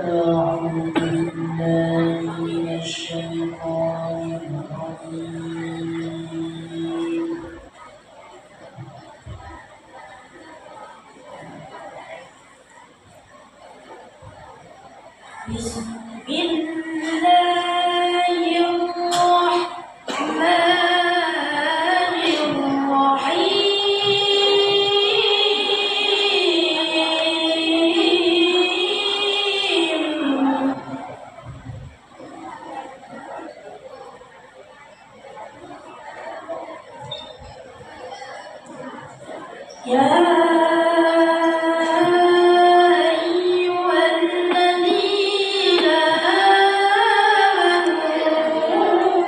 أعوذ بالله من الشيطان الرجيم بسم الله الرحمن الرحيم يا أيها الذين آمنوا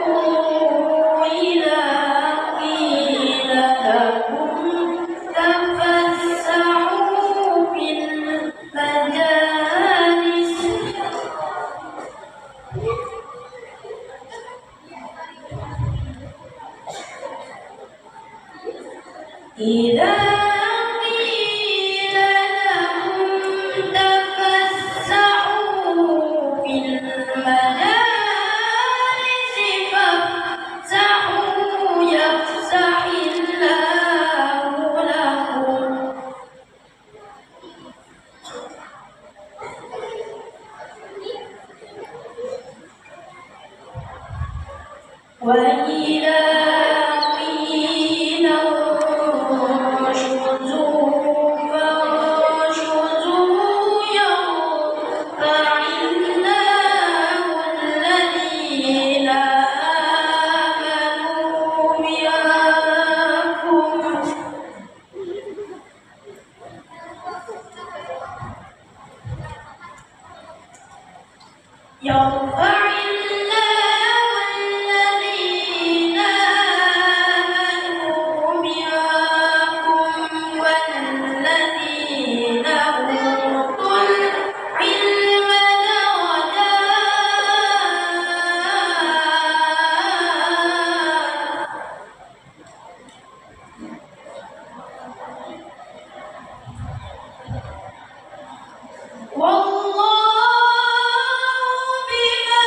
إذا قيل لكم تفسحوا في المجالس إذا قيل لكم تفسحوا في المجالس فافسحوا يفسح الله لكم وإذا قيل انشزوا فانشزوا يرفع الله الذين آمنوا منكم يرفع الله الذين آمنوا منكم والذين أوتوا العلم درجات والله بما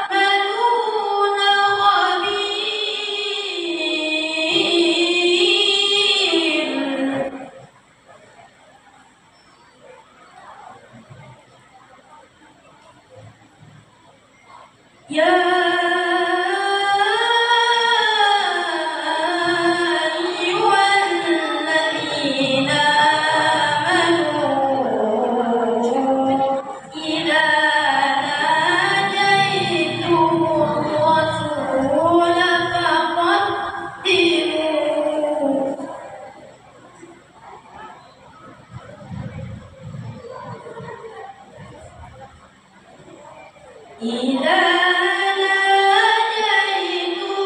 تعملون خبير يا أيها الذين آمنوا إذا ناجيتم الرسول فقدموا إذا ناجيتم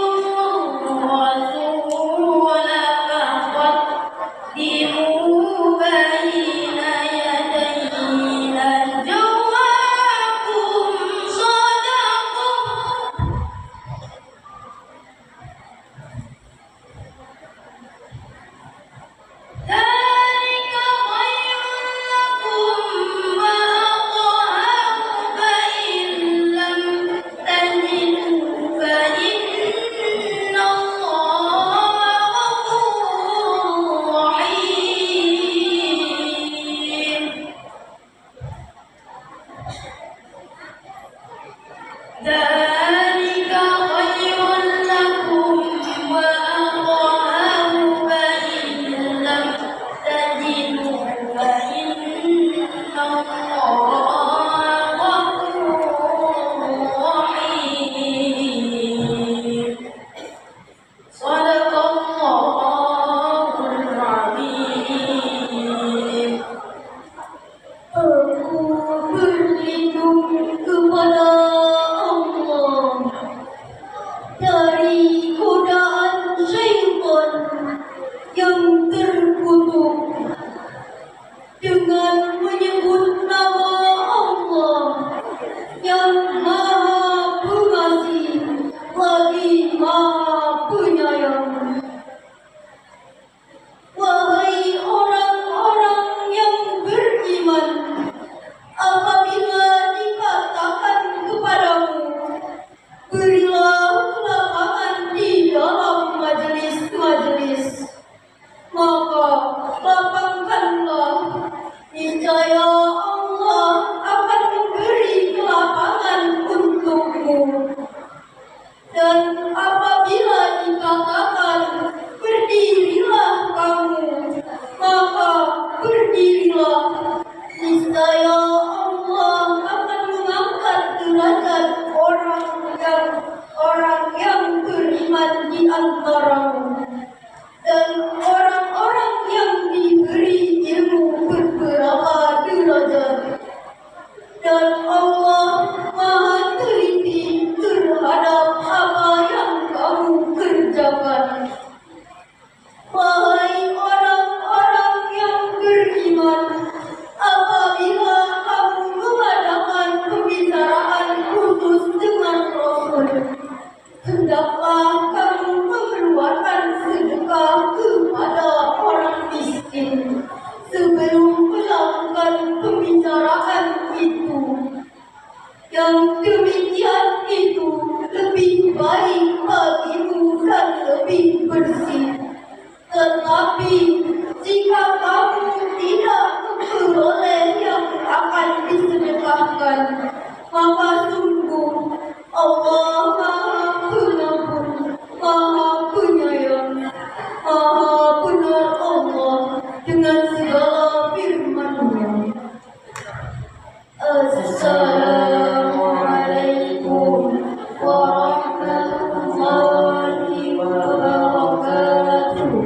الرسول فقدموا بين يدي نجواكم صدقة ذلك خير لكم وأطهر فإن لم تجدوا niscaya Allah akan memberi kelapangan untukmu. Dan apabila dikatakan berdirilah kamu, maka berdirilah. Niscaya Allah akan mengangkat derajat orang yang beriman di antaramu, dan orang-orang yang diberi ilmu beberapa derajat. Dan Allah Maha teliti terhadap apa yang kamu kerjakan. Wahai orang-orang yang beriman, apabila kamu mengadakan pembicaraan khusus dengan Rasul, hendaklah kamu mengeluarkan sedekah kepada orang miskin sebelum melakukan pembicaraan itu. Yang demikian itu lebih baik bagimu dan lebih bersih. Tetapi jika kamu tidak memperoleh yang akan disedekahkan, maka sungguh Allah Maha Pengampun, Maha Penyayang, Maha Benar Allah dengan segala firman-Nya. Assalamualaikum warahmatullahi wabarakatuh.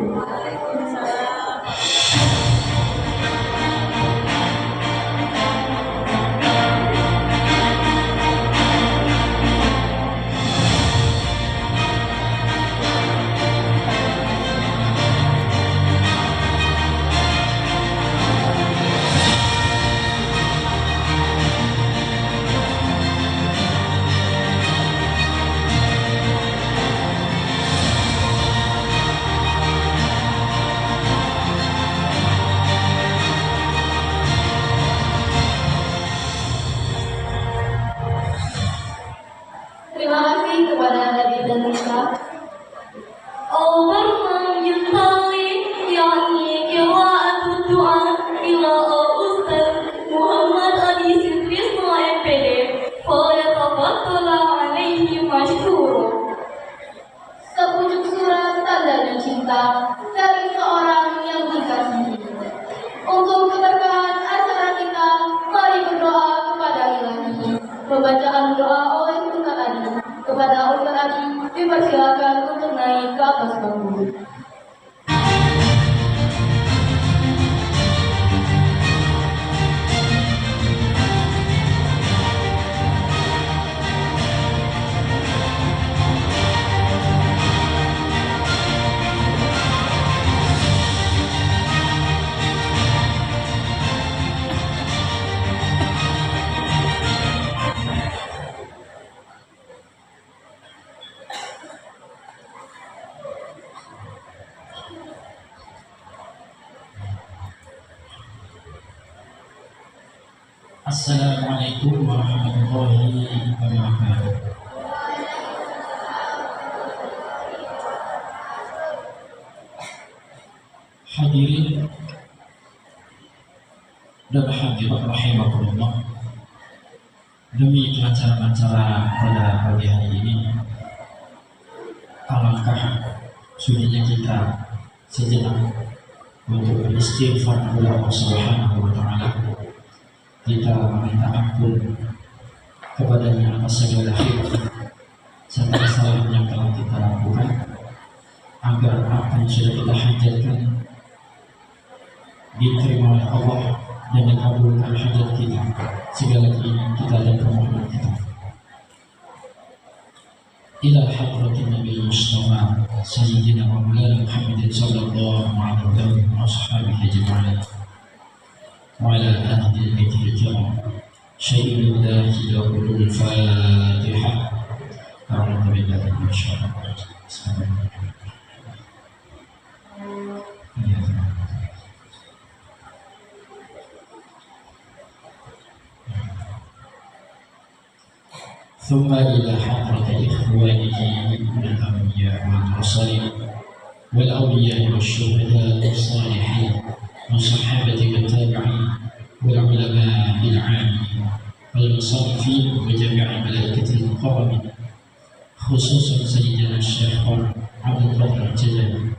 Terima kasih kepada Nabi dan Musa. Allahumma yutali yani qira'atu du'a ila Ustaz Muhammad Ali Sitrisno MPD fayatafaddala alaihi mashkura. Sepucuk surat tanda cinta dari seorang yang dikasihi. Untuk keberkahan acara kita, mari berdoa kepada Ilahi. Pembacaan doa oleh Ustaz Adi. Kepada Ustaz Adi dipersilakan untuk naik ke atas panggung. Assalamualaikum warahmatullahi wabarakatuh. Hadirin dan hadirat rahimakumullah, demi acara-acara pada pagi hari ini, alangkah sulitnya kita sejenak untuk beristighfar kepada Allah Subhanahu wa Ta'ala. Kita meminta ampun kepadanya atas segala khilaf serta kesalahan yang telah kita lakukan, agar apa yang sudah kita hajatkan diterima oleh Allah dan dikabulkan hajat kita, segala keinginan kita dan permohonan kita. Ila hadratin Nabi Mustafa Sayyidina wa Maulana Muhammadin sallallahu alaihi wa sallam wa ashabihi ajma'in وعلى أهل البيت الكرام شيء الله يقول الفاتحة. أعوذ بالله من الشيطان الرجيم. بسم الله الرحمن الرحيم. ثم إلى حضرة إخوانه من الأنبياء والمرسلين والأولياء والشهداء والصالحين من صحابة والتابعين والمصنفين وجميع الملائكة المقربين، خصوصا سيدنا الشيخ عبد القادر الجلالي.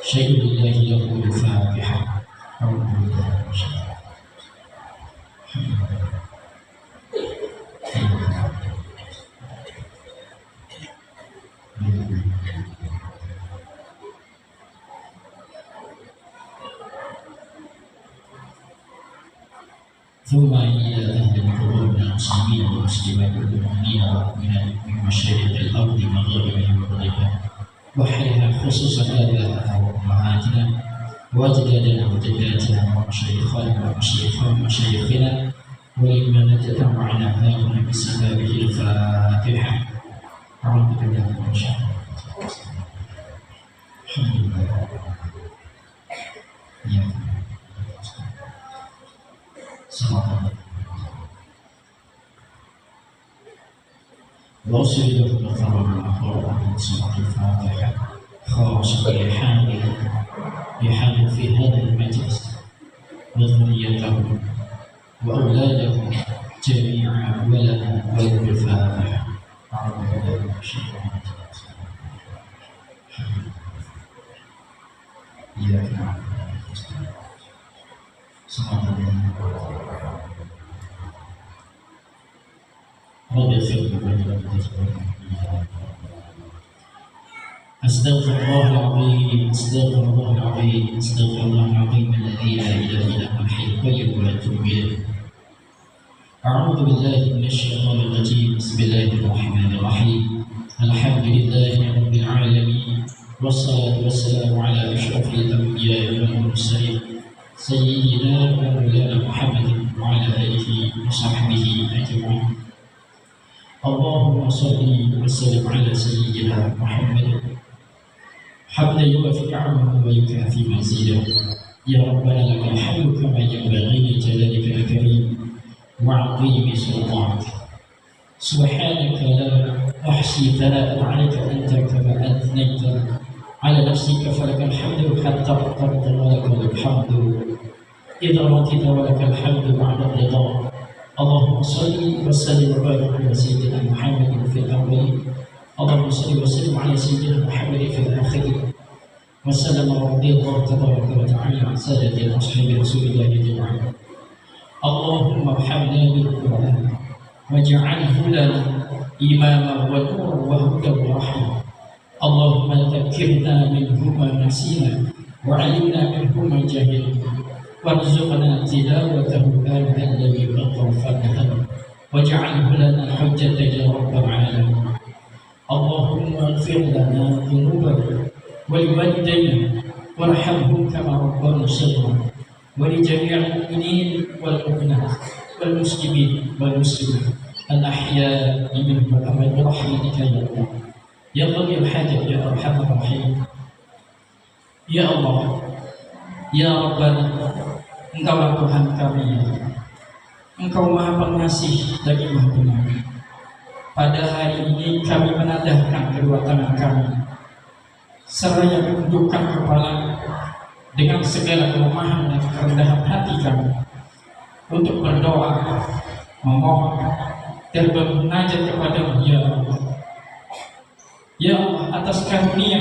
شيء لله له الفاتحة. أعوذ بالله من الشيطان ثم إلى أهل القبور من المسلمين والمسلمات والمؤمنين والمؤمنات من مشارق الأرض مغاربها ومغربها وحيها، خصوصا آبائنا وأمهاتنا وأجدادنا وجداتنا ومشايخنا ومشايخنا ولمن تتبعنا هاهنا بسببه الفاتحة. أعوذ بالله من الشيطان الحمد لله. واصل له الثواب الآخر من صلاة الفاتحة خاصة لحامل في هذا المجلس وذريته وأولاده جميعا ولنا وله الفاتحة. أعوذ بالله من الشيطان الرجيم. إياك نعبد وإياك نستعين. صراط الذين رب اغفر لي أستغفر الله العظيم أستغفر الله العظيم أستغفر الله العظيم الذي لا إله إلا هو الحي القيوم وأتوب إليه. أعوذ بالله من الشيطان الرجيم. بسم الله الرحمن الرحيم. الحمد لله رب العالمين والصلاة والسلام على أشرف الأنبياء والمرسلين سيدنا ومولانا محمد وعلى آله وصحبه أجمعين. اللهم صل وسلم على سيدنا محمد حمدا يوافي نعمه ويكافي مزيدا. يا ربنا لك الحمد كما ينبغي لجلالك الكريم وعظيم سلطانك. سبحانك لا أحصي ثناء عليك أنت كما أثنيت على نفسك، فلك الحمد حتى اخترت ولك الحمد إذا رضيت ولك الحمد بعد الرضا. اللهم صل وسلم وبارك على سيدنا محمد في الأولين، اللهم صل وسلم على سيدنا محمد في الآخرين، وسلم رضي الله تبارك وتعالى عن سادة أصحاب رسول الله أجمعين. اللهم ارحمنا بالقرآن واجعله لنا إماما ونورا وهدى ورحمة. اللهم ذكرنا منه ما نسينا وعلمنا منه ما جهلنا وارزقنا تلاوته آناء الليل وأطراف النهار واجعله لنا حجة يا رب العالمين. اللهم اغفر لنا ذنوبنا ولوالدينا وارحمهم كما ربنا صغيرا، ولجميع المؤمنين والمؤمنات والمسلمين والمسلمات الأحياء منهم والأموات برحمتك يا الله يا قضي الحاجة يا أرحم الراحمين. Ya Allah, ya Rabbana, Engkaulah Tuhan kami, Engkau Maha Pengasih lagi Maha Penyayang. Pada hari ini kami menadahkan kedua tangan kami seraya menundukkan kepala dengan segala kelemahan dan kerendahan hati kami untuk berdoa, memohon dan bermunajat kepada-Mu ya Allah. Ya Allah, atas karunia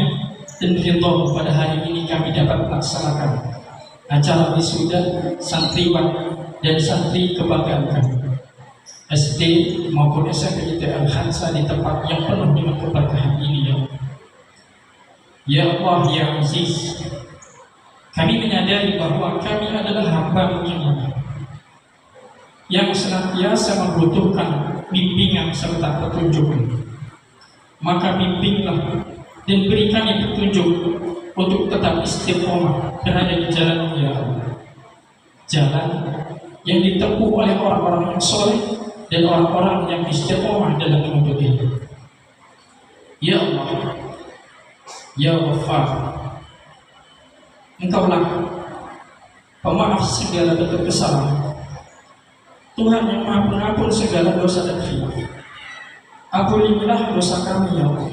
dan ridha-Mu pada hari ini kami dapat melaksanakan acara wisuda santriwan dan santri kebanggaan kami SD maupun SMP Al-Khansa di tempat yang penuh dengan keberkahan ini ya Allah. Ya Allah ya Aziz, kami menyadari bahwa kami adalah hamba-Mu yang senantiasa membutuhkan bimbingan serta petunjuk-Mu. Maka bimbinglah dan beri kami petunjuk untuk tetap istiqomah berada di jalan-Mu ya Allah. Jalan yang ditempuh oleh orang-orang yang soleh dan orang-orang yang istiqomah dalam menuntut ilmu. Ya Allah, ya Ghaffar, Engkaulah pemaaf segala bentuk kesalahan, Tuhan yang Maha Pengampun segala dosa dan khilaf. Ampunilah dosa kami ya Allah,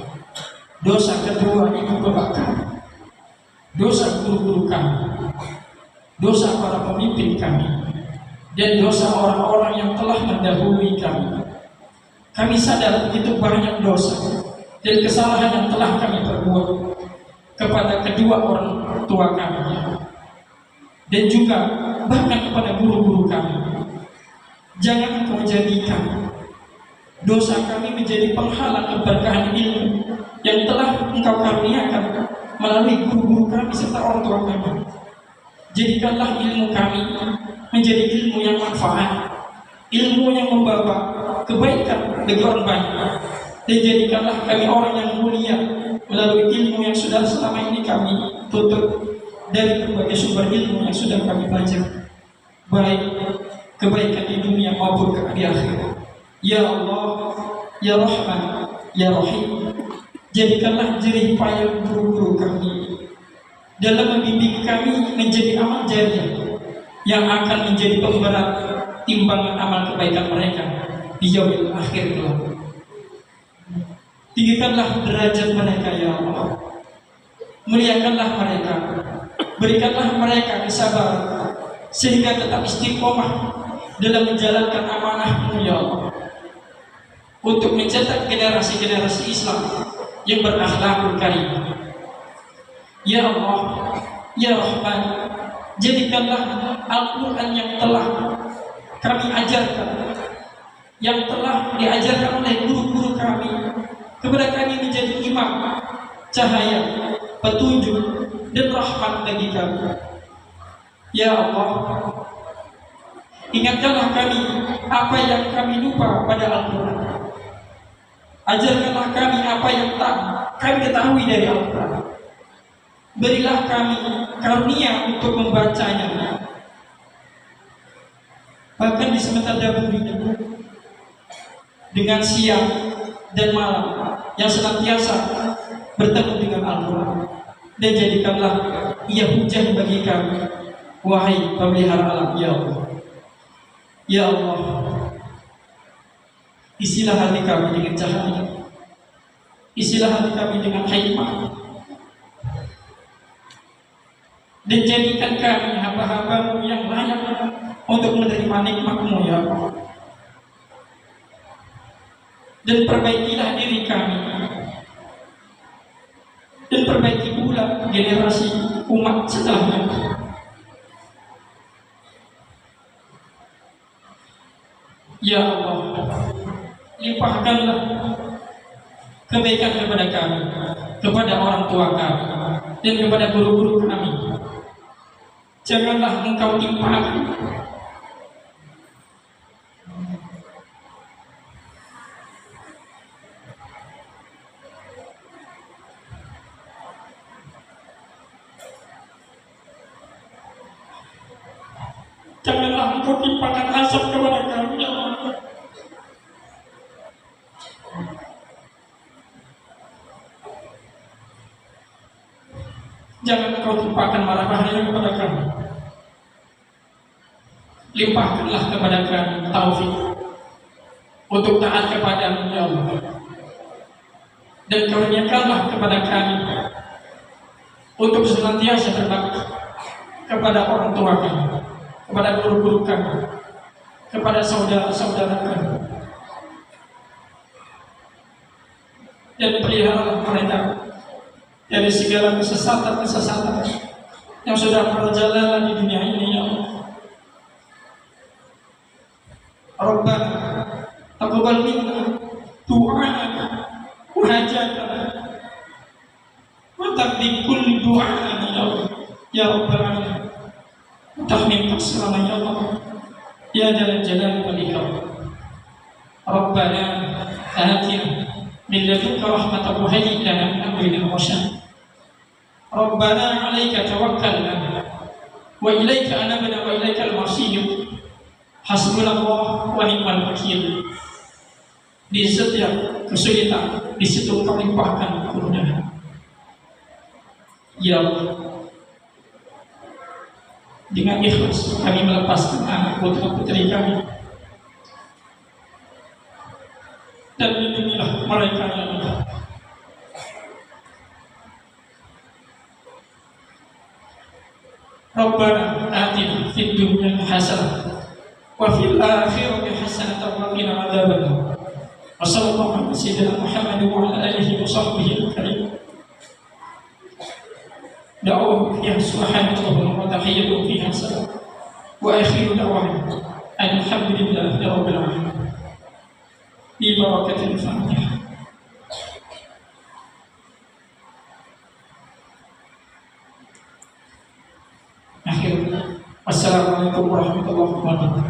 dosa kedua ibu bapak kami, dosa guru-guru kami, dosa para pemimpin kami, dan dosa orang-orang yang telah mendahului kami. Kami sadar begitu banyak dosa dan kesalahan yang telah kami perbuat kepada kedua orang tua kami, dan juga bahkan kepada guru-guru kami. Jangan Engkau jadikan dosa kami menjadi penghalang keberkahan ilmu yang telah Engkau karuniakan melalui guru-guru kami serta orang tua kami. Jadikanlah ilmu kami menjadi ilmu yang manfaat, ilmu yang membawa kebaikan bagi orang banyak, dan jadikanlah kami orang yang mulia melalui ilmu yang sudah selama ini kami tuntut dari berbagai sumber ilmu yang sudah kami baca, baik kebaikan di dunia maupun di akhirat. Ya Allah, Ya Rahman, Ya Rahim, jadikanlah jerih payah guru-guru kami dalam membimbing kami menjadi amal jariah yang akan menjadi pemberat timbangan amal kebaikan mereka di yaumil akhir kelak. Tinggikanlah derajat mereka ya Allah, muliakanlah mereka, berikanlah mereka kesabaran sehingga tetap istiqomah dalam menjalankan amanah-Mu ya Allah, untuk mencetak generasi-generasi Islam yang berakhlakul karim. Ya Allah, Ya Rahman, jadikanlah Al-Quran yang telah kami ajarkan, yang telah diajarkan oleh guru-guru kami kepada kami menjadi imam, cahaya, petunjuk, dan rahmat bagi kami. Ya Allah, ingatkanlah kami apa yang kami lupa pada Al-Quran. Ajarkanlah kami apa yang tak kami ketahui dari Al-Quran. Berilah kami karunia untuk membacanya, bahkan di sebentar dahulu dengan siang dan malam yang senantiasa bertemu dengan Al-Quran. Dan jadikanlah ia hujah bagi kami, wahai pemelihara alam ya Allah. Ya Allah, isilah hati kami dengan cahaya, isilah hati kami dengan hikmah, dan jadikan kami hamba-hamba-Mu yang layak untuk menerima nikmat-Mu ya Allah. Dan perbaikilah diri kami, dan perbaiki pula generasi umat setelahnya. Ya Allah, limpahkanlah kebaikan kepada kami, kepada orang tua kami, dan kepada guru-guru kami. Janganlah Engkau timpakan asap kepada kami ya Allah. Jangan Engkau timpakan marah bahaya kepada kami. Limpahkanlah kepada kami taufik untuk taat kepada-Mu ya Allah. Dan karuniakanlah kepada kami untuk senantiasa berbakti kepada orang tua kami, kepada guru-guru kami, kepada saudara-saudara kami. Dan peliharalah mereka dari segala kesesatan-kesesatan yang sudah merajalela di dunia ini ya Allah. Rabbana taqabbal minna du'ana wa hajatana wa taqdi kulli du'ana ya Allah ya Rabbal alamin. Tahmid selama ya Allah ya Jalal Jalal wal Ikram. Rabbana atina min ladunka rahmatan wa hayyi lana min amrina rashada. Rabbana 'alaika tawakkalna wa ilaika anabna wa ilaikal masir. Hasbunallah wa ni'mal wakil. Di setiap kesulitan, di situ Engkau limpahkan kemudahan. Ya Allah, dengan ikhlas kami melepaskan anak putra putri kami, dan lindungilah mereka ya Allah. Rabbana atina fid dunya hasanah وفي الآخرة حسنة وقنا عذاب النار. وصلى الله على سيدنا محمد وعلى آله وصحبه الكريم. دعوة فيها سبحانك اللهم وتحية فيها سلام. وآخر دعوانا أن الحمد لله رب العالمين ببركة الفاتحة. Akhirnya, wassalamualaikum warahmatullahi wabarakatuh.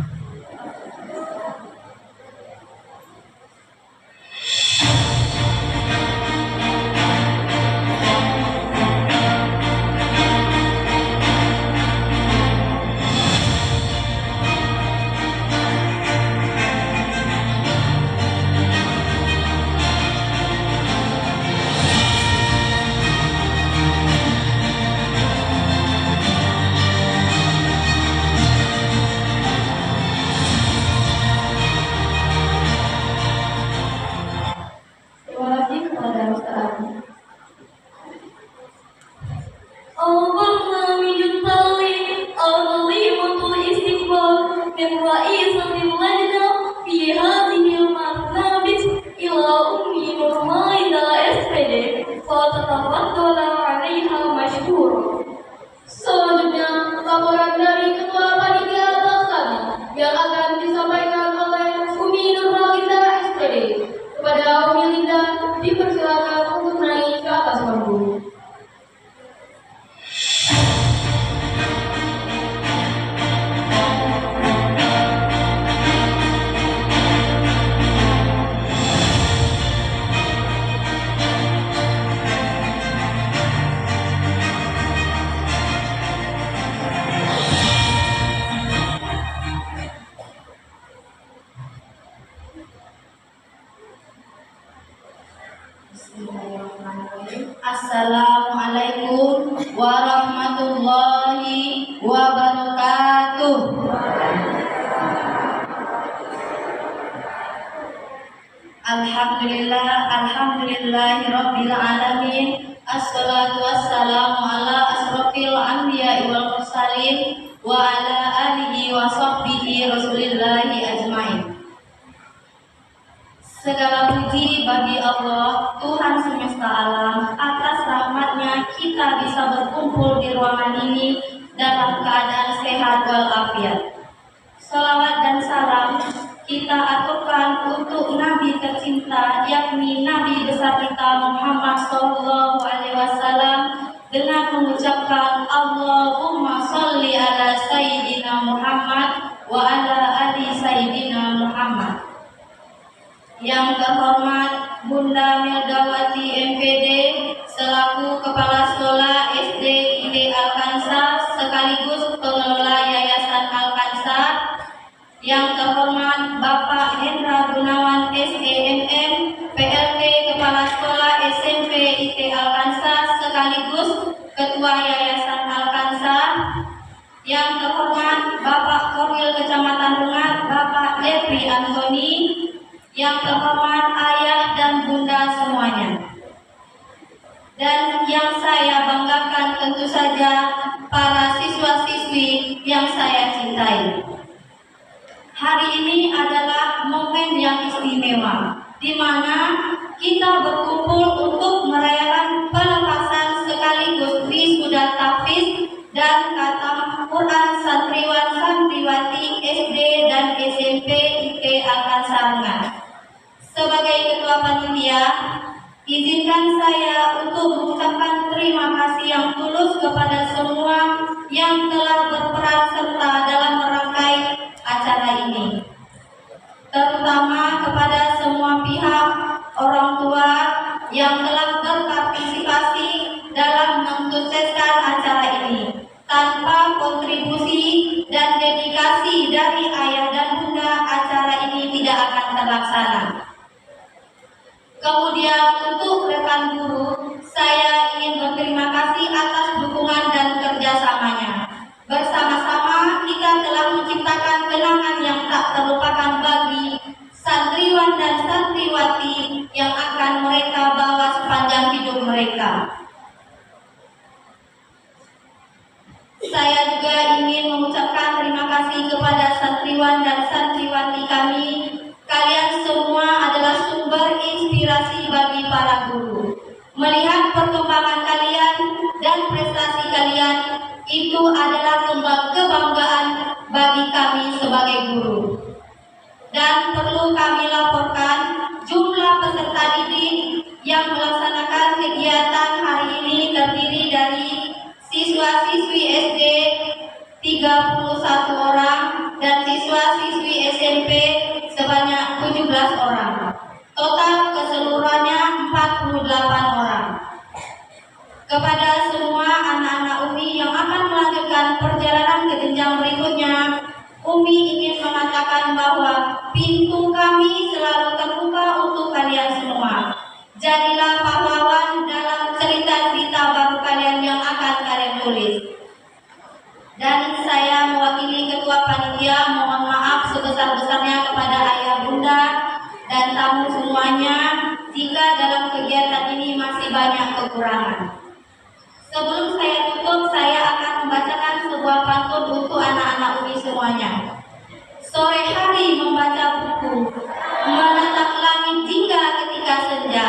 Selanjutnya, laporan dari Ketua Panitia Pelaksana yang akan disampaikan oleh Umi Nurmaliza SPD. Kepada Umi Linda, dipersilakan untuk naik ke atas panggung. Assalamualaikum warahmatullahi wabarakatuh. Alhamdulillahirabbil alamin. Assalatu wassalamu ala asrofil anbiya'i wal mursalin wa ala alihi wa sahbihi rasulillahi ajmain. Segala puji bagi Allah, Tuhan semesta alam. Atas rahmatnya kita bisa berkumpul di ruangan ini dalam keadaan sehat walafiat. Salawat dan salam kita aturkan untuk Nabi tercinta, yakni Nabi besar kita Muhammad SAW, dengan mengucapkan Allahumma sholli ala Sayyidina Muhammad wa ala ali Sayyidina Muhammad. Yang terhormat Bunda Meldawati MPD selaku Kepala Sekolah SD ID Al-Kansa sekaligus pengelola Yayasan Al-Kansa. Yang terhormat Bapak Hendra Gunawan SEMM PLT Kepala Sekolah SMP ID Al-Kansa sekaligus Ketua Yayasan Al-Kansa. Yang terhormat Bapak Korwil Kecamatan Rengat Bapak Devi Antoni. Yang terhormat ayah dan bunda semuanya. Dan yang saya banggakan tentu saja para siswa-siswi yang saya cintai. Hari ini adalah momen yang istimewa, di mana kita berkumpul untuk merayakan pelepasan sekaligus wisuda tahfiz dan khatam Quran santriwan santriwati SD dan SMP IT Al-Kansa Rengat. Sebagai Ketua Panitia, izinkan saya untuk mengucapkan terima kasih yang tulus kepada semua yang telah berperan serta dalam merangkai acara ini, terutama kepada semua pihak, orang tua yang telah berpartisipasi dalam mensukseskan acara ini. Tanpa kontribusi dan dedikasi dari ayah dan bunda, acara ini tidak akan terlaksana. Kemudian untuk rekan guru, saya ingin berterima kasih atas dukungan dan kerjasamanya. Bersama-sama kita telah menciptakan kenangan yang tak terlupakan bagi santriwan dan santriwati yang akan mereka bawa sepanjang hidup mereka. Saya juga ingin mengucapkan terima kasih kepada santriwan dan guru. Dan perlu kami laporkan jumlah peserta didik yang melaksanakan kegiatan hari ini terdiri dari siswa-siswi SD 31 orang dan siswa-siswi SMP sebanyak 17 orang. Total keseluruhannya 48 orang. Kepada semua anak-anak UMI yang akan melanjutkan perjalanan ke jenjang berikutnya, UMI ingin mengatakan bahwa pintu kami selalu terbuka untuk kalian semua. Jadilah pahlawan dalam cerita-cerita baru kalian yang akan kalian tulis. Dan saya mewakili Ketua Panitia mohon maaf sebesar-besarnya kepada ayah bunda dan tamu semuanya jika dalam kegiatan ini masih banyak kekurangan. Sebelum saya tutup, saya akan membacakan sebuah pantun untuk anak-anak UMI semuanya. Sore hari membaca buku, menatap langit jingga ketika senja.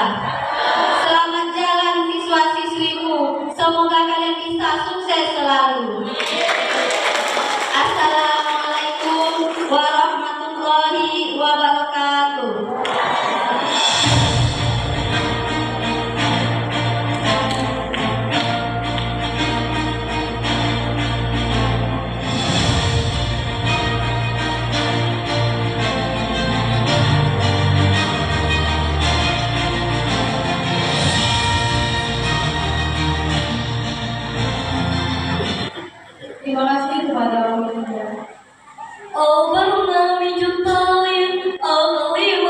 Selamat jalan siswa-siswiku, semoga kalian bisa sukses selalu. Assalamualaikum warahmatullahi wabarakatuh. Terima kasih kepada Umi. البرنامج الطالب الغليظ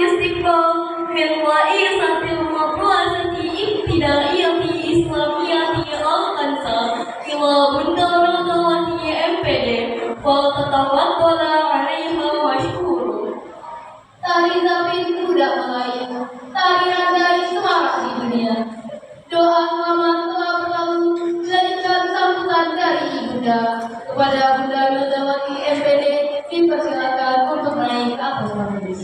استقبال من رئيسة المدرسة ابتدائية إسلامية الخمسة طلاب الدورة MPD وتتفضل عليها مشكور. Tari Zapin kuda melayu, tarian dari semarak di dunia. Doa selamat telah berlalu, dilanjutkan sambutan dari ibunda. Kepada Bunda Megawati MPD dipersilakan untuk naik ke atas panggung.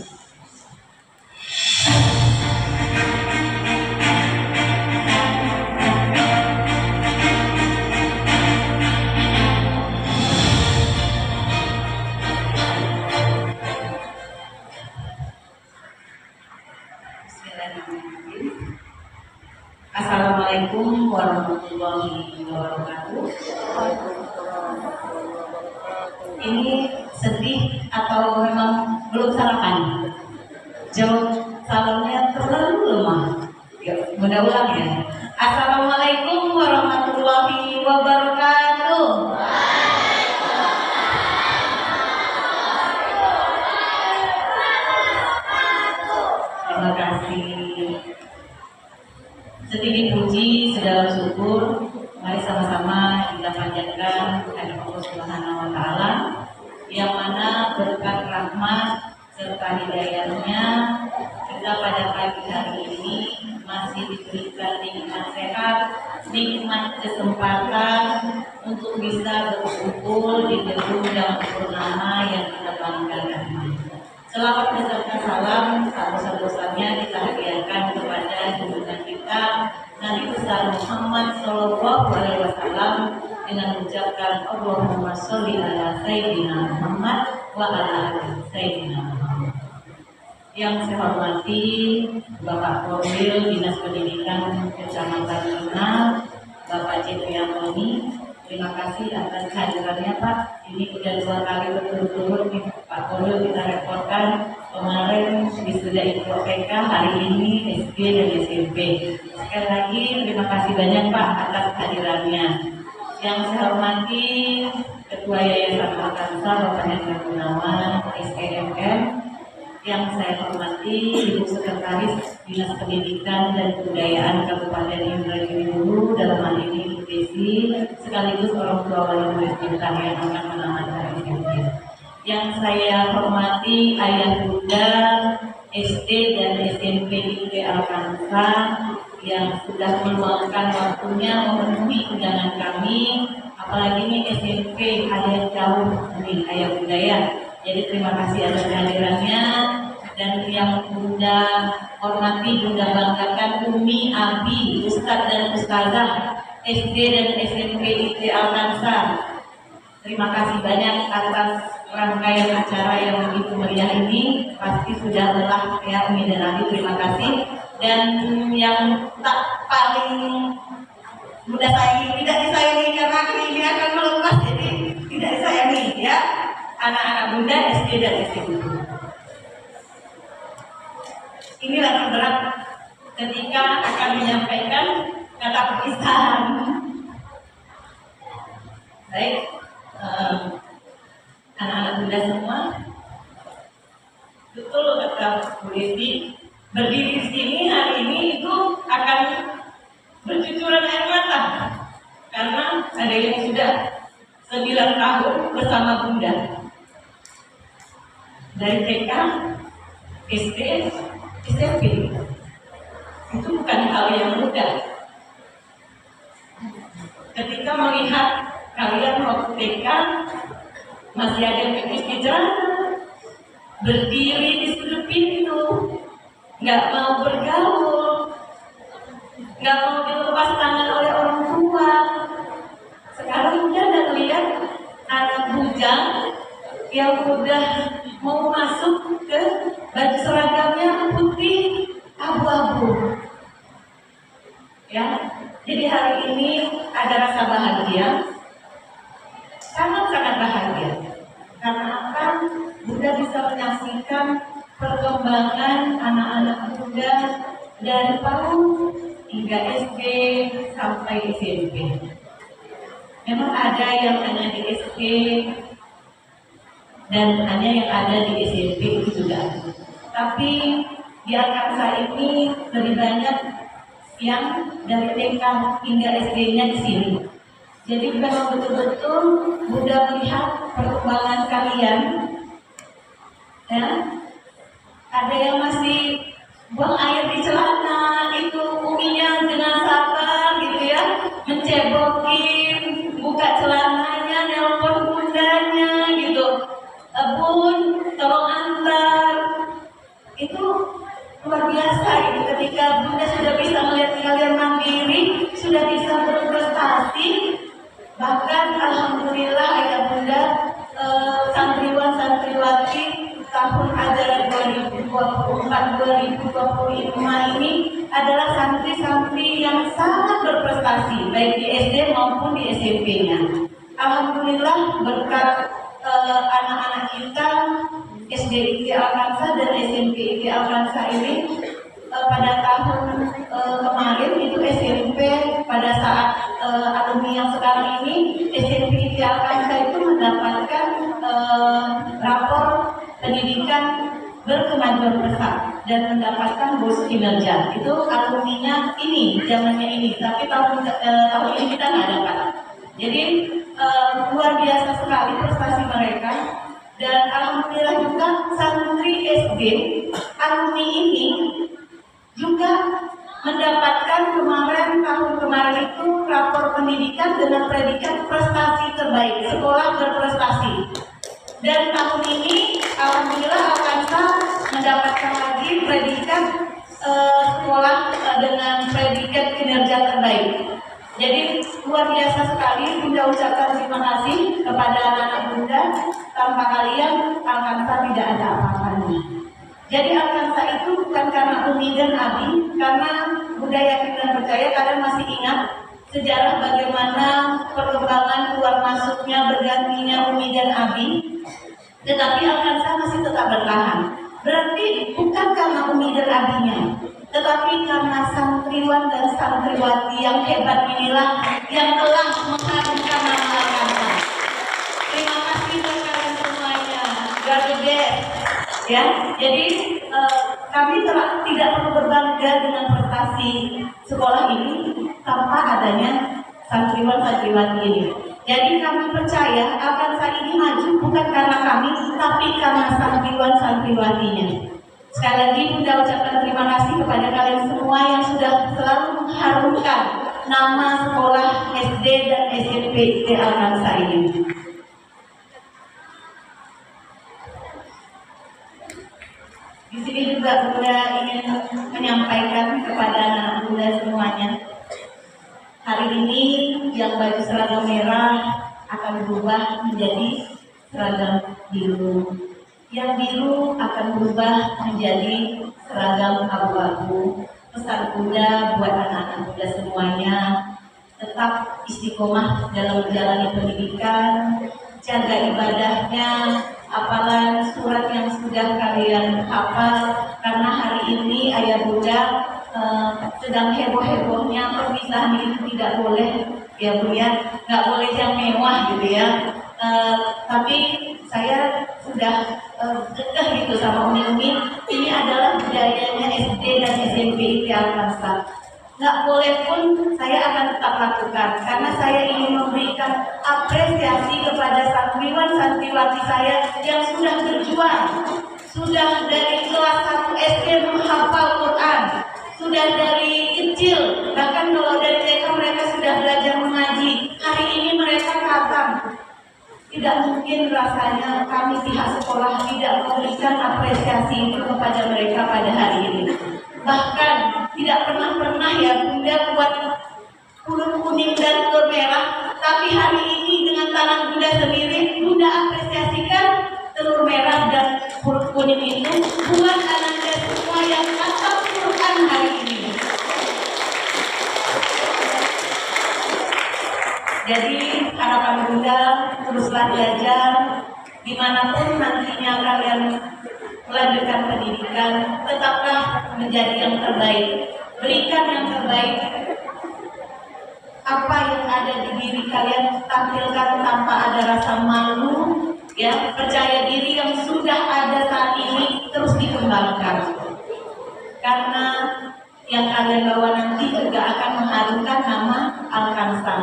Assalamualaikum warahmatullahi wabarakatuh. Ini sedih atau memang belum sarapan? Jawab salamnya terlalu lemah. Ya, mudah ulang ya. Assalamualaikum warahmatullahi wabarakatuh. Terima kasih. Setinggi puji, segala syukur, mari sama-sama kita panjatkan kepada Allah Subhanahu wa Ta'ala, yang mana berkat rahmat serta hidayahnya kita pada pagi hari ini masih diberikan nikmat sehat, nikmat kesempatan untuk bisa berkumpul di gedung yang purnama yang kita banggakan. Selawat beserta salam sebesar-besarnya kita hadiahkan kepada junjungan kita Nabi besar Muhammad Sallallahu Alaihi Wasallam dengan mengucapkan Allahumma sholli ala Sayyidina Muhammad wa ala ali Sayyidina Muhammad. Yang saya hormati Bapak Korwil Dinas Pendidikan Kecamatan Lina, Bapak Cik Yamoni. Terima kasih atas kehadirannya Pak. Ini sudah 2 kali berturut-turut nih Pak Korwil kita reportkan. Kemarin wisuda IPK, hari ini SD dan SMP. Sekali lagi terima kasih banyak Pak atas kehadirannya. Yang saya hormati Ketua Yayasan Al-Kansa Bapak Hendra Gunawan SEMM. Yang saya hormati Ibu Sekretaris Dinas Pendidikan dan Kebudayaan Kabupaten Indragiri dalam hal ini Ibu Desi, sekaligus orang tua wali murid kita yang akan menamatkan SMP. Yang saya hormati ayah bunda SD dan SMP IPB Al-Kansa yang sudah meluangkan waktunya memenuhi undangan kami, apalagi ini SMP ada jauh nih ayah bunda ya. Jadi terima kasih atas kehadirannya, dan yang bunda hormati, bunda banggakan Umi, Abi, Ustadz dan Ustazah SD dan SMP IPB Al-Kansa. Terima kasih banyak atas rangkaian acara yang begitu meriah ini. Pasti sudah lelah ya Umi dan Abi, terima kasih. Dan yang tak paling Bunda sayangi, tidak disayangi karena ini akan melepas, jadi tidak disayangi ya. Anak-anak Bunda SD dan SMP. Inilah terberat ketika akan menyampaikan kata perpisahan. Baik, anak-anak Bunda semua, betul kata Bu Desi, berdiri di sini hari ini itu akan bercucuran air mata karena ada yang sudah 9 tahun bersama Bunda dari TK, SD, SMP. Itu bukan hal yang mudah. Ketika melihat kalian waktu TK masih ada pipis di jalan, berdiri di sudut pintu, nggak mau bergaul, nggak mau dilepas tangan oleh orang tua. Sekarang udah lihat anak bujang yang udah mau masuk ke baju seragamnya putih abu-abu. Ya, jadi hari ini ada rasa bahagia, sangat-sangat bahagia. Karena apa? Bunda bisa menyaksikan perkembangan anak-anak Bunda dari PAUD hingga SD sampai SMP. Memang ada yang hanya di SD dan hanya yang ada di SMP itu juga. Tapi di Alkansa ini lebih banyak yang dari TK hingga SD-nya di sini. Jadi memang betul-betul Bunda melihat perkembangan kalian. Ya, ada yang masih buang air di celana, itu uminya dengan sabar gitu ya, mencebokin, buka celananya, nelpon bundanya gitu, Bun, tolong antar. Itu luar biasa gitu, ketika Bunda sudah bisa melihat kalian mandiri, sudah bisa berprestasi. Bahkan alhamdulillah ayah Bunda santriwan santriwati tahun ajaran 2024-2025 ini adalah santri-santri yang sangat berprestasi baik di SD maupun di SMP-nya. Alhamdulillah berkat anak-anak kita SD IK Alkansa dan SMP IK Alkansa ini pada tahun kemarin itu SMP pada saat alumni yang sekarang ini SMP IK Alkansa itu mendapatkan rapor pendidikan berkemajuan pesat dan mendapatkan bonus kinerja. Itu alumninya ini, zamannya ini, tapi tahun ini kita nggak dapat. Jadi luar biasa sekali prestasi mereka. Dan alhamdulillah juga santri SD alumni ini juga mendapatkan tahun kemarin itu rapor pendidikan dengan predikat prestasi terbaik, sekolah berprestasi. Dan tahun ini alhamdulillah Alkansa mendapatkan lagi predikat sekolah dengan predikat kinerja terbaik. Jadi luar biasa sekali. Bunda ucapkan terima kasih kepada anak-anak Bunda. Tanpa kalian Alkansa tidak ada apa-apanya. Jadi Alkansa itu bukan karena Umi dan Abi, karena Bunda yakin dan percaya kalian masih ingat sejarah bagaimana perkembangan keluar masuknya bergantinya Umi dan Abi. Tetapi Alkansa masih tetap bertahan. Berarti bukan karena Umi dan Abinya, tetapi karena santriwan dan santriwati yang hebat inilah yang telah mengharumkan nama Alkansa. Terima kasih buat kalian semuanya. God bless. Ya, jadi kami tidak perlu berbangga dengan prestasi sekolah ini tanpa adanya santriwan-santriwati ini. Jadi kami percaya Alkansa ini maju bukan karena kami, tapi karena santriwan-santriwatinya. Sekali lagi Bunda ucapkan terima kasih kepada kalian semua yang sudah selalu mengharumkan nama sekolah SD dan SMP di Alkansa ini. Di sini juga Bunda ingin menyampaikan kepada anak Bunda semuanya. Hari ini yang baju seragam merah akan berubah menjadi seragam biru. Yang biru akan berubah menjadi seragam abu-abu. Pesan Bunda buat anak-anak muda semuanya, tetap istiqomah dalam menjalani pendidikan, jaga ibadahnya, hafalan surat yang sudah kalian hafal, karena hari ini ayah Bunda sedang heboh-hebohnya perpisahan itu tidak boleh ya Bu ya, nggak boleh yang mewah gitu ya. Tapi saya sudah kekeh gitu sama Umi-Umi, ini adalah budayanya SD dan SMP Al-Kansar. Nggak boleh pun saya akan tetap lakukan, karena saya ingin memberikan apresiasi kepada santriwan-santriwati saya yang sudah berjuang, sudah dari kelas 1 SD menghafal Quran, sudah dari kecil, bahkan kalau dari TK mereka sudah belajar mengaji. Hari ini mereka khatam. Tidak mungkin rasanya kami pihak sekolah tidak memberikan apresiasi itu kepada mereka pada hari ini. Bahkan tidak pernah ya Bunda buat huruf kuning dan telur merah, tapi hari ini dengan tangan Bunda sendiri Bunda apresiasikan telur merah dan huruf kuning itu buat anak-anak semua yang khatam Quran hari ini. Jadi harapan Bunda teruslah belajar, dimanapun nantinya kalian melanjutkan pendidikan, tetaplah menjadi yang terbaik, berikan yang terbaik. Apa yang ada di diri kalian tampilkan tanpa ada rasa malu, ya, percaya diri yang sudah ada saat ini terus dikembangkan, karena yang kalian bawa nanti juga akan mengharumkan nama Al-Kansar.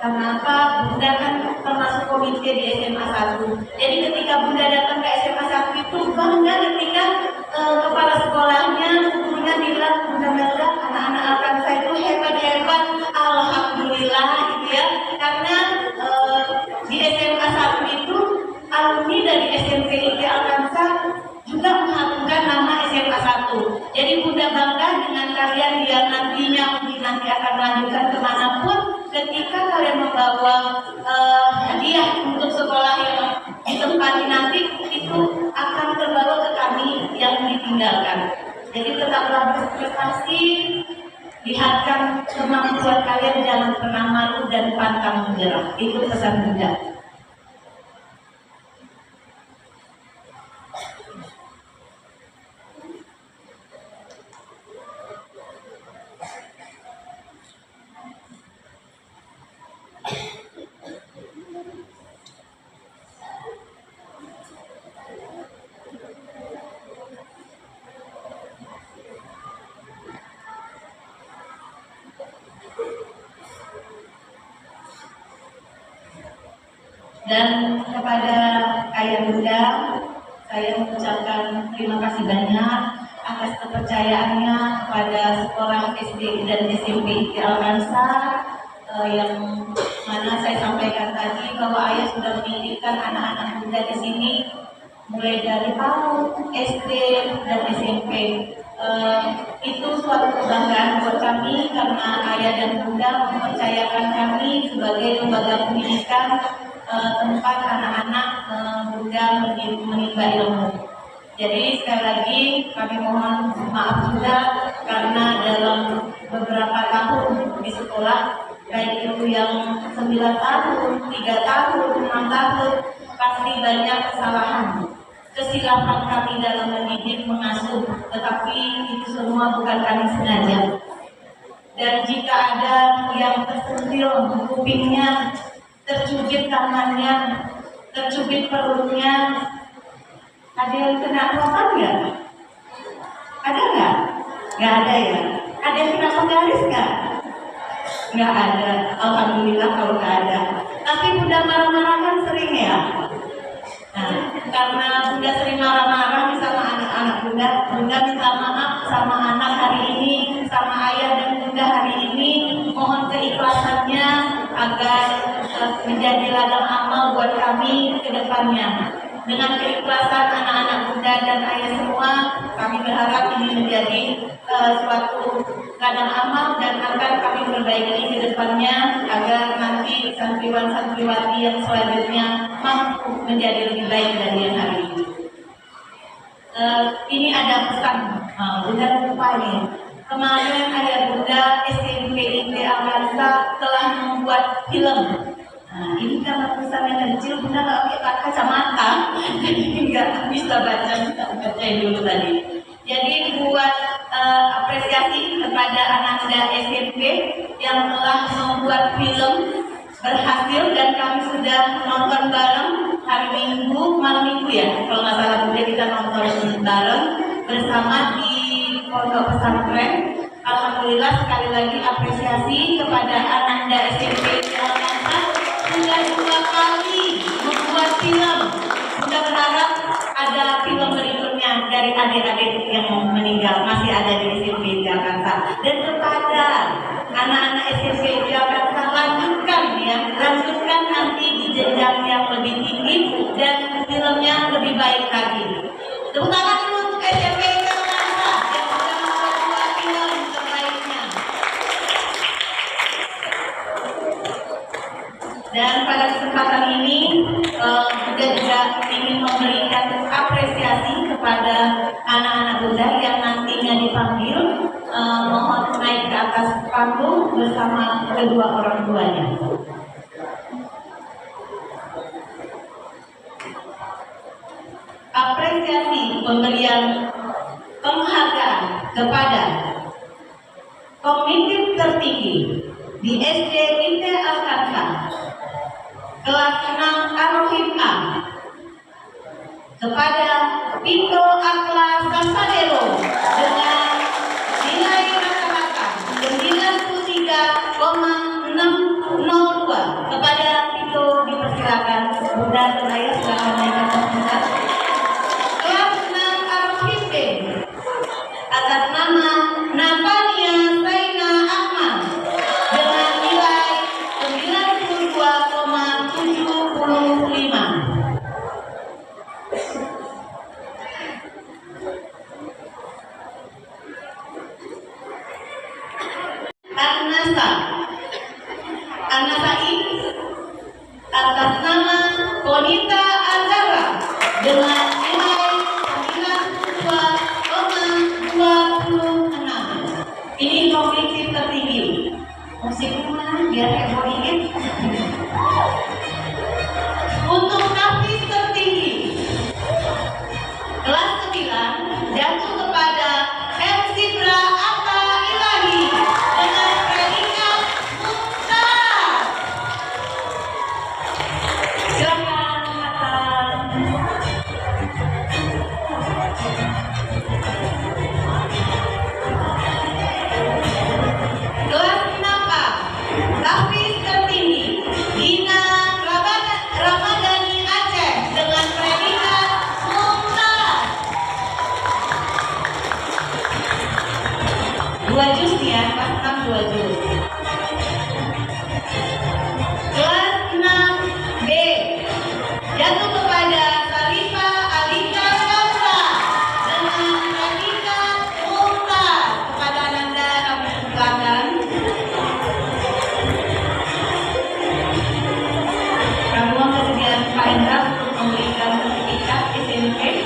Kenapa? Bunda kan termasuk komite di SMA 1. Jadi ketika Bunda datang ke SMA 1 itu bangga ketika kepala sekolahnya, gurunya bilang, Bunda Melda, anak-anak Al-Kansar itu hebat-hebat. Alhamdulillah gitu ya. Karena di SMA 1 itu alumni dari SMP Al-Kansar juga mengharumkan nama SMA 1. Jadi Bunda bangga dengan kalian yang nantinya mungkin nanti akan melanjutkan kemanapun. Ketika kalian membawa hadiah untuk sekolah yang ditempati nanti, itu akan terbawa ke kami yang ditinggalkan. Jadi tetaplah berprestasi, lihatkan kemampuan kalian, jangan pernah malu dan pantang menyerah. Itu pesan Bunda. Dan kepada ayah Bunda, saya mengucapkan terima kasih banyak atas kepercayaannya kepada sekolah SD dan SMP Al-Kansar, yang mana saya sampaikan tadi bahwa ayah sudah mendidikan anak-anak Bunda di sini mulai dari PAUD, SD dan SMP. Itu suatu kebanggaan buat kami karena ayah dan Bunda mempercayakan kami sebagai lembaga pendidikan, tempat anak-anak Bunda menimba ilmu. Jadi sekali lagi kami mohon maaf juga karena dalam beberapa tahun di sekolah, baik itu yang 9 tahun, 3 tahun, 6 tahun, pasti banyak kesalahan, kesilapan kami dalam mendidik, mengasuh, tetapi itu semua bukan kami sengaja. Dan jika ada yang tersentil kupingnya, tercubit tangannya, tercubit perutnya, ada yang kena rotan nggak? Ada nggak? Nggak ada ya? Ada yang kena penggaris nggak? Nggak ada. Alhamdulillah kalau nggak ada. Tapi Bunda marah-marah kan sering ya? Nah, karena Bunda sering marah-marah sama anak-anak Bunda, Bunda minta maaf sama anak hari ini, sama ayah dan Bunda hari ini. Mohon keikhlasannya agar menjadi ladang amal buat kami ke depannya. Dengan keikhlasan anak-anak Bunda dan ayah semua, kami berharap ini menjadi suatu ladang amal dan akan kami perbaiki ke depannya agar nanti santriwan-santriwati yang selanjutnya mampu menjadi lebih baik dari yang hari ini. Ini ada pesan Bunda lupa nih. Kemarin ayah Bunda SMP IT Avanza telah membuat film. Nah, ini karena pesannya kecil, Bunda nggak pakai kacamata, jadi nggak bisa baca dulu tadi. Jadi buat apresiasi kepada Ananda SMP yang telah membuat film berhasil dan kami sudah nonton bareng hari Minggu, malam Minggu ya, kalau nggak salah Bunda kita nonton bareng bersama di Pondok Pesantren. Alhamdulillah sekali lagi apresiasi kepada Ananda SMP Jakarta sudah 2 kali membuat film. Sudah berharap ada film berikutnya dari adik-adik yang meninggal masih ada di SMP Jakarta. Dan kepada anak-anak SMP Jakarta lanjutkan nanti di jenjang yang lebih tinggi dan filmnya lebih baik lagi. Tepuk tangan dulu untuk SMP Jakarta yang sudah membuat 2 film terbaiknya. Dan pada kesempatan ini Bunda juga ingin memberikan apresiasi kepada anak-anak Bunda yang nantinya dipanggil mohon naik ke atas panggung bersama kedua orang tuanya. Apresiasi pemberian penghargaan kepada komite tertinggi di SD IT Al-Kansah kelas 6 Arofim A kepada Pinto Akla Sasadero dengan nilai rata-rata 93,602. Kepada Pinto dipersilakan Bunda dan Ayah silakan naik ke atas Bunda. Kelas 6 Arofim B atas nama Natania Zaina Ahmad dengan nilai 92,75. Anasai atas nama Konita Azara dengan nilai 92,26. Ini komisi tertinggi. Musiknya mana? Biar heboh dikit. Untuk nafis tertinggi kelas 9 jatuh kepada Elsibra Atta Ilahi dengan predikat mumtaz. Silakan Atta. Kelas 6A nafis tertinggi Dina Ramadhani Aceh dengan predikat mumtaz. 2 juz ya, kelas 6 2 juz. Kelas 6B jatuh kepada Sarifa Alika Kamsa dengan predikat mumtaz. Kepada Ananda kami silakan. Kami mohon kesediaan Pak Hendra untuk memberikan sertifikat SMP.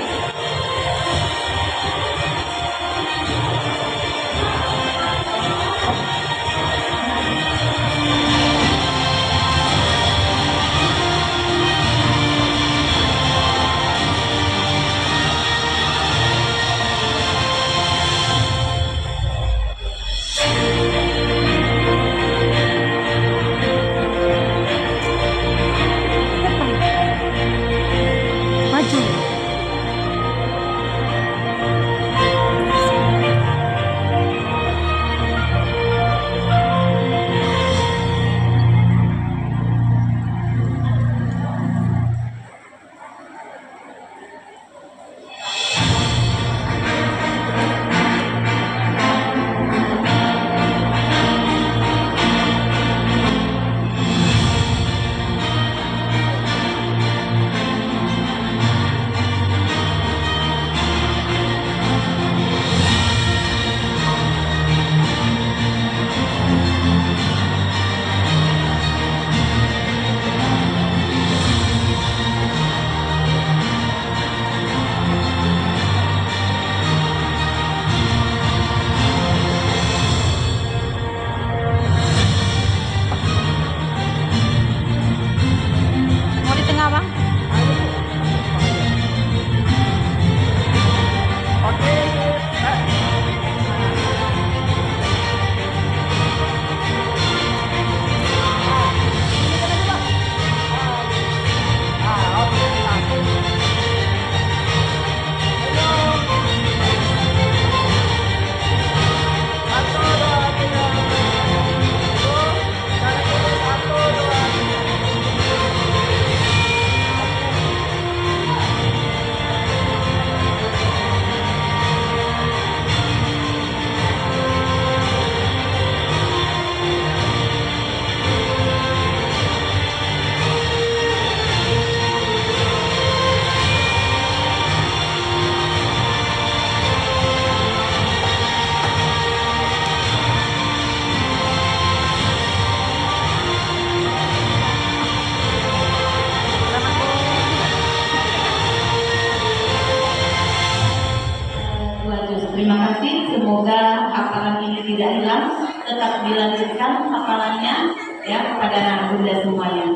Terima kasih, semoga hafalan ini tidak hilang, tetap dilanjutkan hafalannya ya kepada anak bunda semuanya.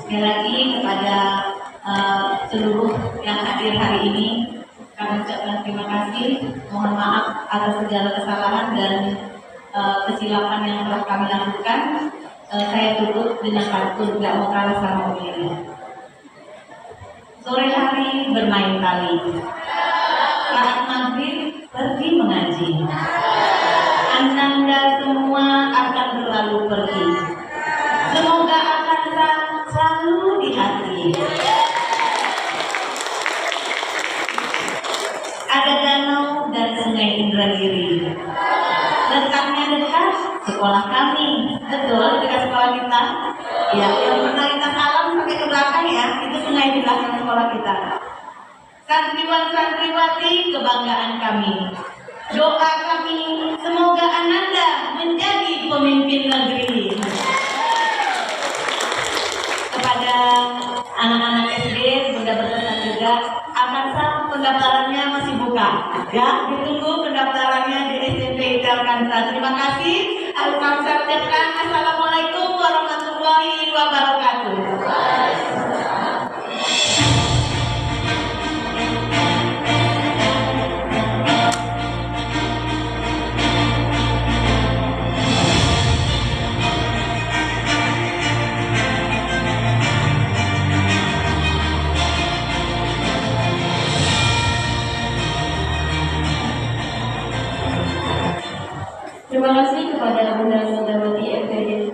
Sekali lagi kepada seluruh yang hadir hari ini, kami ucapkan terima kasih, mohon maaf atas segala kesalahan dan kesilapan yang telah kami lakukan. Saya tutup dengan pantun tidak mau kalah sama umianya. Sore hari bermain tali, saat maghrib pergi mengaji, ananda semua akan berlalu pergi, semoga akan selalu di hati. Ada danau dan sungai Indragiri, letaknya dekat sekolah kami. Betul, dekat sekolah kita. Ya, yang pernah kita alam sampai ke belakang ya, itu sungai di belakang sekolah kita. Santriwan santriwati kebanggaan kami. Doa kami semoga ananda menjadi pemimpin negeri. Kepada anak-anak SD, Bunda berpesan juga, Akansa pendaftarannya masih buka. Ya, ditunggu pendaftarannya di SMP Telkansa. Terima kasih. Assalamualaikum warahmatullahi wabarakatuh. Terima kasih kepada Bunda Sondawati FPD.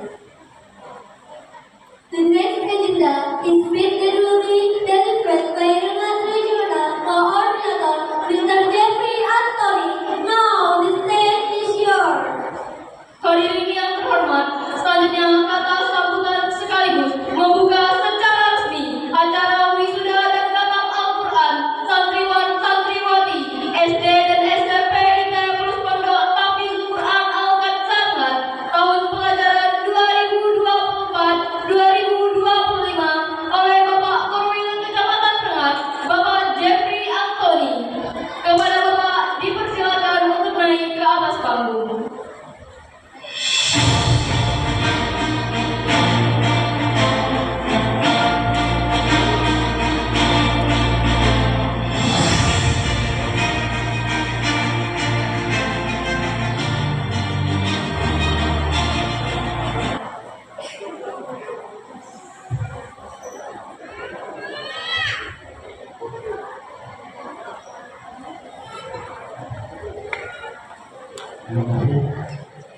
The next agenda is being duly delivered by Renat Regional Coordinator Mr. Jeffrey Anthony. Now the stage is yours. Hadirin yang terhormat, selanjutnya kata sambutan sekaligus membuka secara resmi acara wisuda dan khatam Al-Quran santriwan santriwati SD dan SMP ITM Pondok Tahfidzul Quran Al-Qadsangat tahun pelajaran 2024-2025 oleh Bapak Korwil Kecamatan Rengat, Bapak Jeffrey Anthony. Kepada Bapak dipersilakan untuk naik ke atas panggung.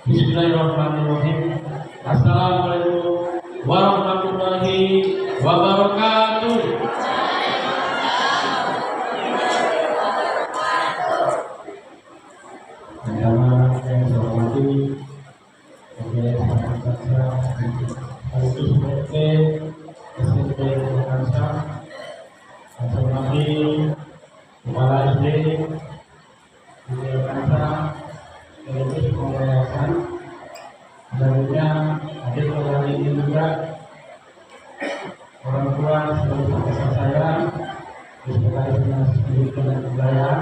Bismillahirrahmanirrahim. Assalamualaikum warahmatullahi wabarakatuh. Pertama yang saya hormati SMP Telkansa, saya hormati Kepala SD Telkansa, sekaligus pengelolaan. Selanjutnya hadir pada hari ini juga orang tua seluruh peserta saya, terkait dengan pendidikan dan kebudayaan.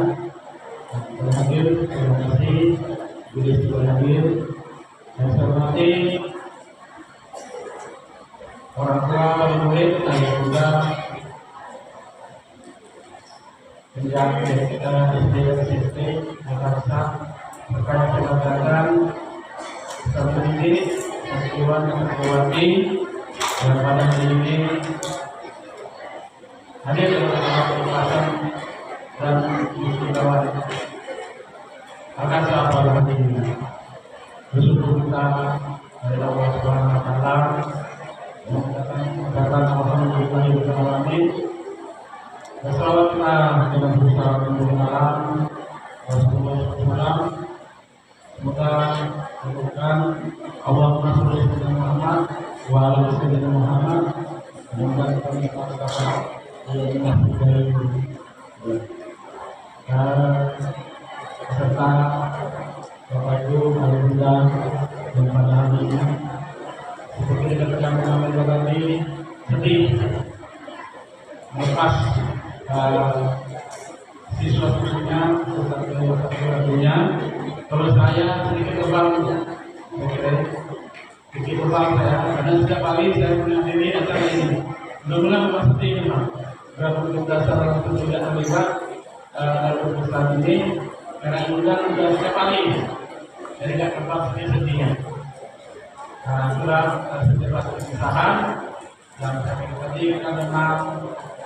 Yang hadir, terima kasih. Bila sudah hadir, yang saya hormati orang tua murid dan juga penjaga kita SD SMP Telkansa terkait pengajaran terpendidik, santriwan dan santriwati yang pada hari ini hadir dalam kesempatan dan istimewa akan siapa hari ini. Bersyukur kita dari Allah Subhanahu Wa Taala mengatakan alhamdulillah alamin. Wassalatu dengan berusaha mendengarkan Rasulullah SAW. Semoga menemukan Allahumma sholli ala Muhammad wa ala sayyidina Muhammad. Semoga kami katakan yang dari serta Bapak Ibu, Bunda dan pada hari ini seperti dikatakan Muhammad tadi sedih melepas siswa susunya, satu-satunya. Kalau saya sedikit lebam, sedikit lebam saya, karena setiap kali saya menghadiri acara ini, benar-benar memasuki ini, Pak. Berapa dasar untuk tidak terlibat dalam perusahaan ini, karena undang sudah setiap kali, jadi tidak terlepas sedihnya. Nah, sudah sejauh perpisahan, dan tadi kita dengar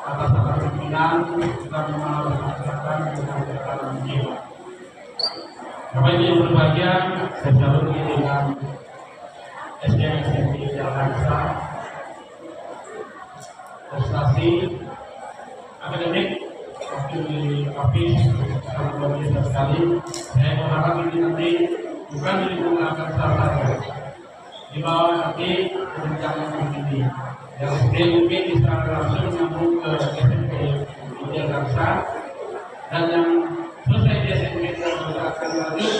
atas nama pimpinan, kita memaafkan dengan jiwa. Bapak Ibu yang berbahagia, saya selalu dengan SDM SMP Jakarta, prestasi akademik waktu di office sangat luar biasa sekali. Saya berharap ini nanti bukan di lingkungan Jakarta saja, di bawah nanti perencanaan ini. Yang mungkin bisa langsung nyambung ke SMP Jakarta, dan yang selesai di SMP Jakarta akan lanjut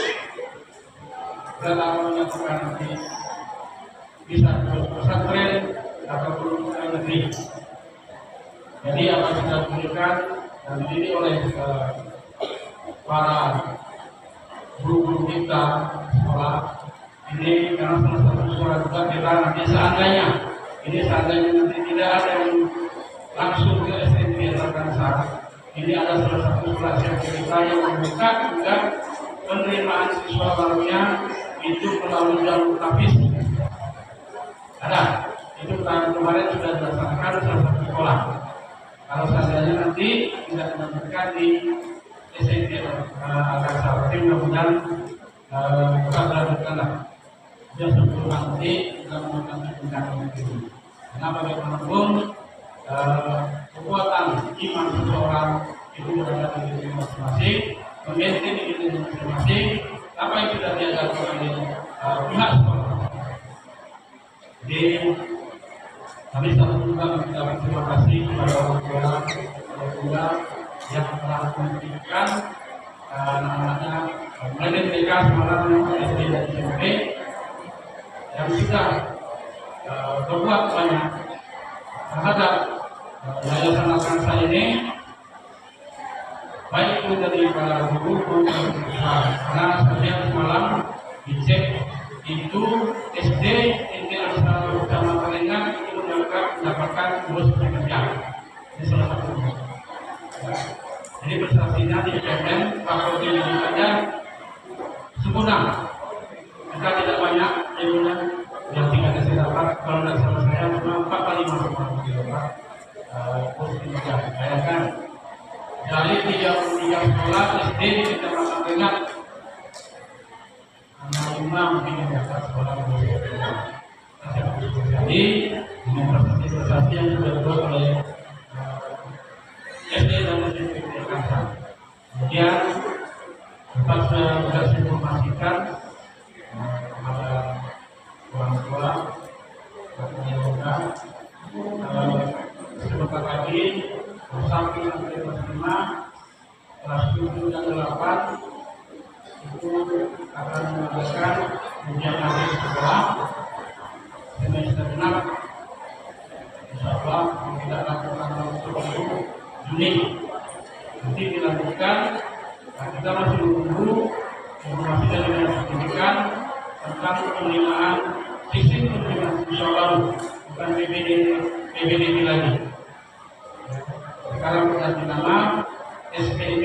ke lawannya bukan nanti bisa ke pesantren ataupun ke negeri. Jadi apa yang kita berikan dan dididik oleh para guru-guru kita sekolah ini, karena salah satu suara juga kita nanti seandainya nanti tidak ada yang langsung ke SMP Jakarta, ini ada salah satu pelajaran kita yang membuka juga penerimaan siswa barunya itu melalui jalur tapis. Ada, itu tahun kemarin sudah dilaksanakan salah satu sekolah. Kalau seandainya nanti tidak menemukan di SMP Jakarta, tapi mudah-mudahan kita berlanjutkan lah. Dia sebelum nanti kita melakukan tindakan itu. Karena bagaimanapun kekuatan iman seseorang itu berada di diri masing-masing, memiliki di diri masing-masing apa yang sudah diajarkan oleh pihak sekolah. Jadi kami selalu juga mengucapkan terima kasih kepada orang tua yang telah memberikan anak-anaknya mulai dari TK semalam SD dan SMP yang sudah berbuat banyak terhadap yayasan Al-Kansa ini, baik itu dari para guru maupun karena setiap semalam dicek itu SD Al-Kansa Utama Kalengan itu mendapatkan bus pekerja. Ini salah satu. Jadi prestasinya di PMN fakultas ini saja sempurna. Kita tidak banyak ilmunya yang tinggal saya dapat. Kalau tidak salah saya cuma 4 kali masuk dapat bus pekerja. Bayangkan dari 3 sekolah SD di Kecamatan Kalengan, imam ingin dapat sekolah pekerja. Jadi dengan prestasi yang sudah dibuat oleh SD dan SMP Jakarta. Kemudian dapat saya berhasil memastikan kepada orang tua, keluarga, sebentar lagi sampai sampai kelas 5, kelas 7 dan 8 itu akan mengadakan ujian akhir sekolah semester 6. Insyaallah kita lakukan langsung Juni. Nanti dilanjutkan. Nah, kita masih menunggu informasi dari Dinas Pendidikan tentang penerimaan sistem penerimaan siswa baru, bukan PBDB lagi. Sekarang berganti nama SPB,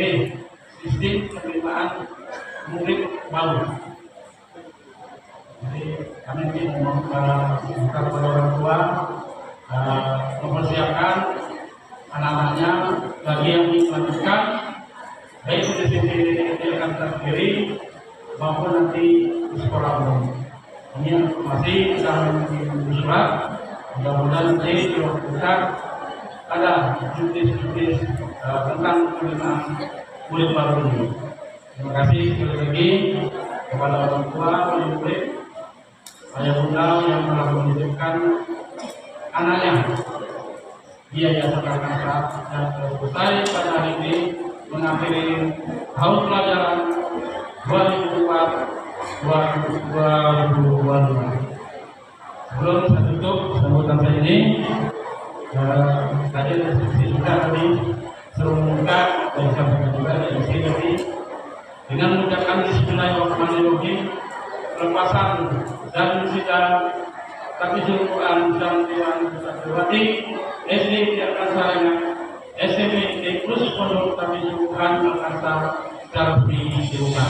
sistem penerimaan murid baru. Jadi kami ingin meminta kepada orang tua mempersiapkan anak-anaknya bagi yang ingin melanjutkan baik di sisi Jakarta sendiri maupun nanti di sekolah umum. Ini informasi kita mengirim surat. Mudah-mudahan nanti di waktu dekat ada judis tentang penerimaan murid baru ini. Terima kasih sekali lagi kepada orang tua, murid, ayah bunda yang telah menitipkan anaknya di Yayasan Al-Kansa dan selesai pada hari ini mengakhiri tahun pelajaran 2004-2025. Sebelum saya tutup sambutan saya ini, tadi ada diskusi juga tadi suruh mengungkap dan disampaikan juga dari istri tadi dengan mengucapkan Bismillahirrahmanirrahim, pelepasan dan sidang Tahfidzul Quran Santriwan Santriwati SD Tiakan Sarangan SMP Plus Pondok Tahfidzul Quran Makassar Darfi Dibuka.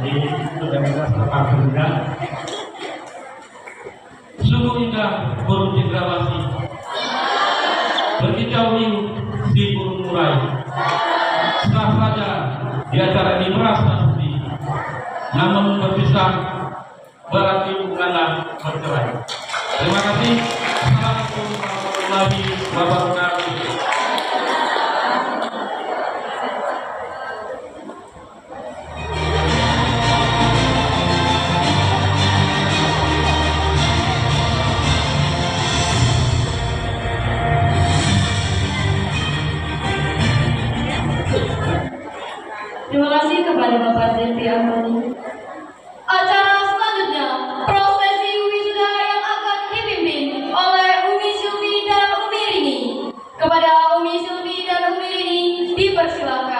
Jadi sudah kita sepakat juga. Sungguh indah burung cendrawasih berkicau liu di burung murai. Sah saja di acara ini merasa sedih, namun berpisah berarti bukanlah bercerai. Terima kasih. Assalamualaikum warahmatullahi wabarakatuh. Terima kasih kepada Bapak Devi Amani. Acara selanjutnya, prosesi wisuda yang akan dipimpin oleh Umi Sylvi dan Umi Rini. Kepada Umi Sylvi dan Umi Rini, dipersilakan.